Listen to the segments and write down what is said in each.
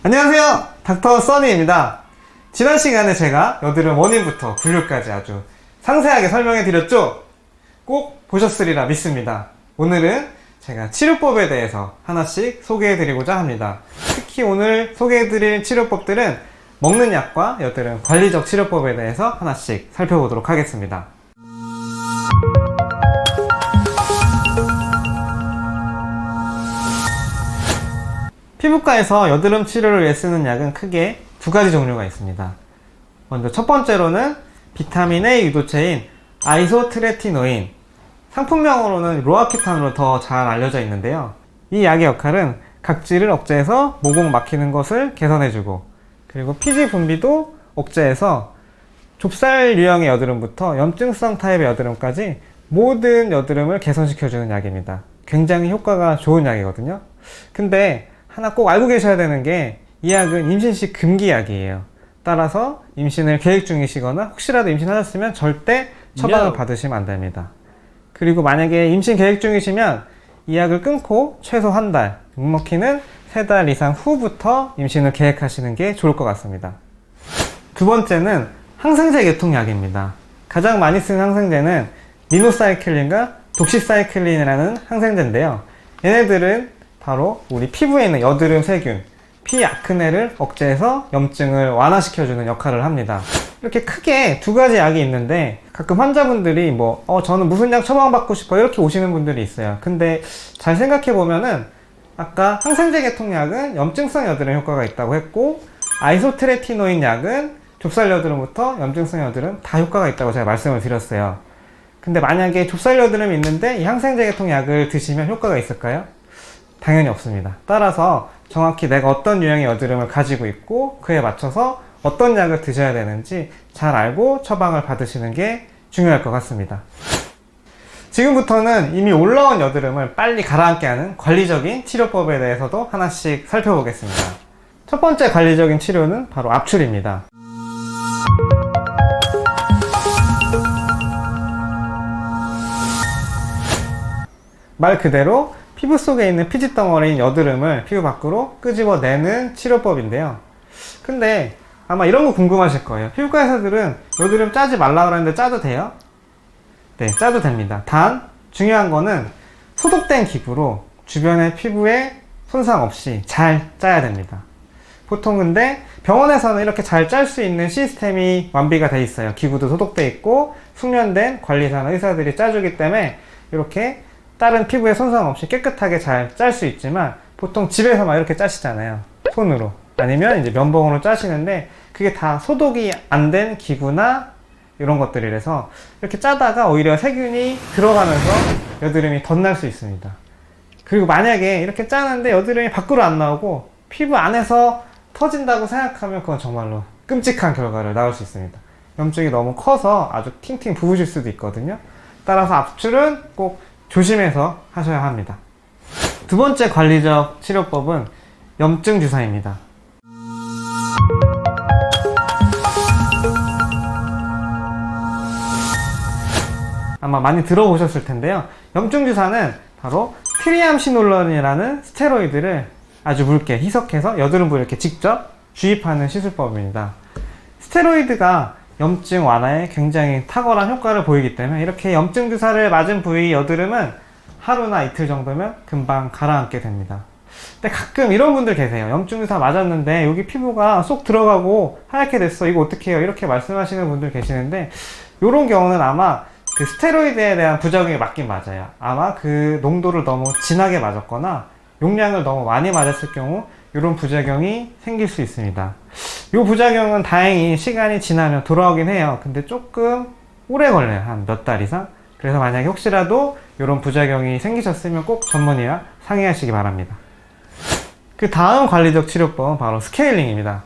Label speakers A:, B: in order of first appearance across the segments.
A: 안녕하세요, 닥터 써니입니다. 지난 시간에 제가 여드름 원인부터 분류까지 아주 상세하게 설명해 드렸죠? 꼭 보셨으리라 믿습니다. 오늘은 제가 치료법에 대해서 하나씩 소개해 드리고자 합니다. 특히 오늘 소개해 드릴 치료법들은 먹는 약과 여드름 관리적 치료법에 대해서 하나씩 살펴보도록 하겠습니다. 피부과에서 여드름 치료를 위해 쓰는 약은 크게 두 가지 종류가 있습니다. 먼저 첫 번째로는 비타민 A 유도체인 아이소트레티노인, 상품명으로는 로아키탄으로 더 잘 알려져 있는데요. 이 약의 역할은 각질을 억제해서 모공 막히는 것을 개선해주고, 그리고 피지 분비도 억제해서 좁쌀 유형의 여드름부터 염증성 타입의 여드름까지 모든 여드름을 개선시켜주는 약입니다. 굉장히 효과가 좋은 약이거든요. 근데 하나 꼭 알고 계셔야 되는 게, 이 약은 임신 시 금기 약이에요. 따라서 임신을 계획 중이시거나 혹시라도 임신하셨으면 절대 처방을 받으시면 안 됩니다. 그리고 만약에 임신 계획 중이시면 이 약을 끊고 최소 한 달, 묵먹히는 3달 이상 후부터 임신을 계획하시는 게 좋을 것 같습니다. 두 번째는 항생제 계통 약입니다. 가장 많이 쓰는 항생제는 미노사이클린과 독시사이클린이라는 항생제인데요. 얘네들은 바로 우리 피부에 있는 여드름 세균, 피아크네를 억제해서 염증을 완화시켜주는 역할을 합니다. 이렇게 크게 두 가지 약이 있는데, 가끔 환자분들이 저는 무슨 약 처방받고 싶어요 이렇게 오시는 분들이 있어요. 근데 잘 생각해보면은 아까 항생제 계통 약은 염증성 여드름 효과가 있다고 했고, 아이소트레티노인 약은 좁쌀 여드름부터 염증성 여드름 다 효과가 있다고 제가 말씀을 드렸어요. 근데 만약에 좁쌀 여드름이 있는데 이 항생제 계통 약을 드시면 효과가 있을까요? 당연히 없습니다. 따라서 정확히 내가 어떤 유형의 여드름을 가지고 있고 그에 맞춰서 어떤 약을 드셔야 되는지 잘 알고 처방을 받으시는 게 중요할 것 같습니다. 지금부터는 이미 올라온 여드름을 빨리 가라앉게 하는 관리적인 치료법에 대해서도 하나씩 살펴보겠습니다. 첫 번째 관리적인 치료는 바로 압출입니다. 말 그대로 피부 속에 있는 피지 덩어리인 여드름을 피부 밖으로 끄집어내는 치료법인데요. 근데 아마 이런 거 궁금하실 거예요. 피부과 의사들은 여드름 짜지 말라 그랬는데 짜도 돼요? 네, 짜도 됩니다. 단 중요한 거는 소독된 기구로 주변의 피부에 손상 없이 잘 짜야 됩니다. 보통 근데 병원에서는 이렇게 잘 짤 수 있는 시스템이 완비가 돼 있어요. 기구도 소독돼 있고 숙련된 관리사나 의사들이 짜주기 때문에 이렇게 다른 피부에 손상 없이 깨끗하게 잘 짤 수 있지만, 보통 집에서 막 이렇게 짜시잖아요. 손으로. 아니면 이제 면봉으로 짜시는데, 그게 다 소독이 안 된 기구나 이런 것들이라서 이렇게 짜다가 오히려 세균이 들어가면서 여드름이 덧날 수 있습니다. 그리고 만약에 이렇게 짜는데 여드름이 밖으로 안 나오고 피부 안에서 터진다고 생각하면 그건 정말로 끔찍한 결과를 낳을 수 있습니다. 염증이 너무 커서 아주 팅팅 부으실 수도 있거든요. 따라서 압출은 꼭 조심해서 하셔야 합니다. 두 번째 관리적 치료법은 염증 주사입니다. 아마 많이 들어보셨을 텐데요. 염증 주사는 바로 트리암시놀론이라는 스테로이드를 아주 묽게 희석해서 여드름 부위에 이렇게 직접 주입하는 시술법입니다. 스테로이드가 염증 완화에 굉장히 탁월한 효과를 보이기 때문에 이렇게 염증 주사를 맞은 부위 여드름은 하루나 이틀 정도면 금방 가라앉게 됩니다. 근데 가끔 이런 분들 계세요. 염증 주사 맞았는데 여기 피부가 쏙 들어가고 하얗게 됐어, 이거 어떻게 해요? 이렇게 말씀하시는 분들 계시는데, 이런 경우는 아마 그 스테로이드에 대한 부작용이 맞긴 맞아요. 아마 그 농도를 너무 진하게 맞았거나 용량을 너무 많이 맞았을 경우 이런 부작용이 생길 수 있습니다. 이 부작용은 다행히 시간이 지나면 돌아오긴 해요. 근데 조금 오래 걸려요. 한 몇 달 이상. 그래서 만약에 혹시라도 이런 부작용이 생기셨으면 꼭 전문의와 상의하시기 바랍니다. 그 다음 관리적 치료법은 바로 스케일링입니다.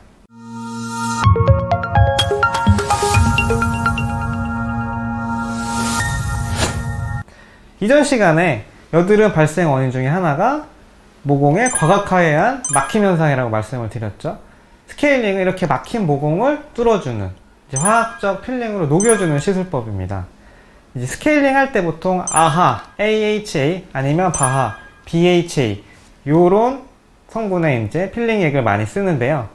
A: 이전 시간에 여드름 발생 원인 중에 하나가 모공의 과각화에 의한 막힘 현상이라고 말씀을 드렸죠. 스케일링은 이렇게 막힌 모공을 뚫어주는, 이제 화학적 필링으로 녹여주는 시술법입니다. 이제 스케일링 할 때 보통 AHA 아니면 BHA 요런 성분의 이제 필링액을 많이 쓰는데요.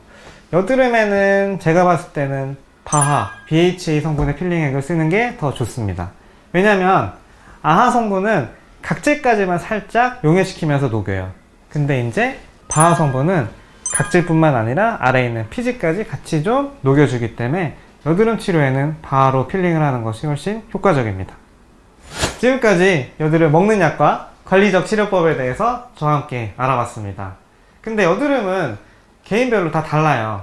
A: 여드름에는 제가 봤을 때는 바하, BHA 성분의 필링액을 쓰는 게 더 좋습니다. 왜냐면 아하 성분은 각질까지만 살짝 용해시키면서 녹여요. 근데 이제 바하 성분은 각질뿐만 아니라 아래에 있는 피지까지 같이 좀 녹여주기 때문에 여드름 치료에는 바하로 필링을 하는 것이 훨씬 효과적입니다. 지금까지 여드름 먹는 약과 관리적 치료법에 대해서 저와 함께 알아봤습니다. 근데 여드름은 개인별로 다 달라요.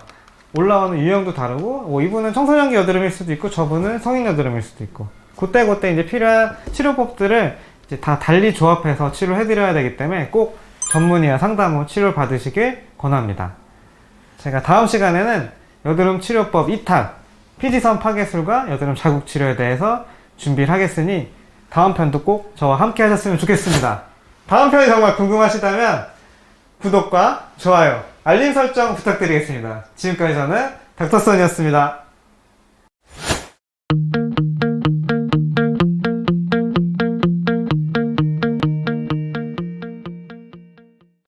A: 올라오는 유형도 다르고, 이분은 청소년기 여드름일 수도 있고, 저분은 성인 여드름일 수도 있고, 그때 이제 필요한 치료법들을 이제 다 달리 조합해서 치료해드려야 되기 때문에 꼭 전문의와 상담 후 치료를 받으시길 권합니다. 제가 다음 시간에는 여드름 치료법 2탄, 피지선 파괴술과 여드름 자국 치료에 대해서 준비를 하겠으니 다음 편도 꼭 저와 함께 하셨으면 좋겠습니다. 다음 편이 정말 궁금하시다면 구독과 좋아요, 알림 설정 부탁드리겠습니다. 지금까지 저는 닥터선이었습니다.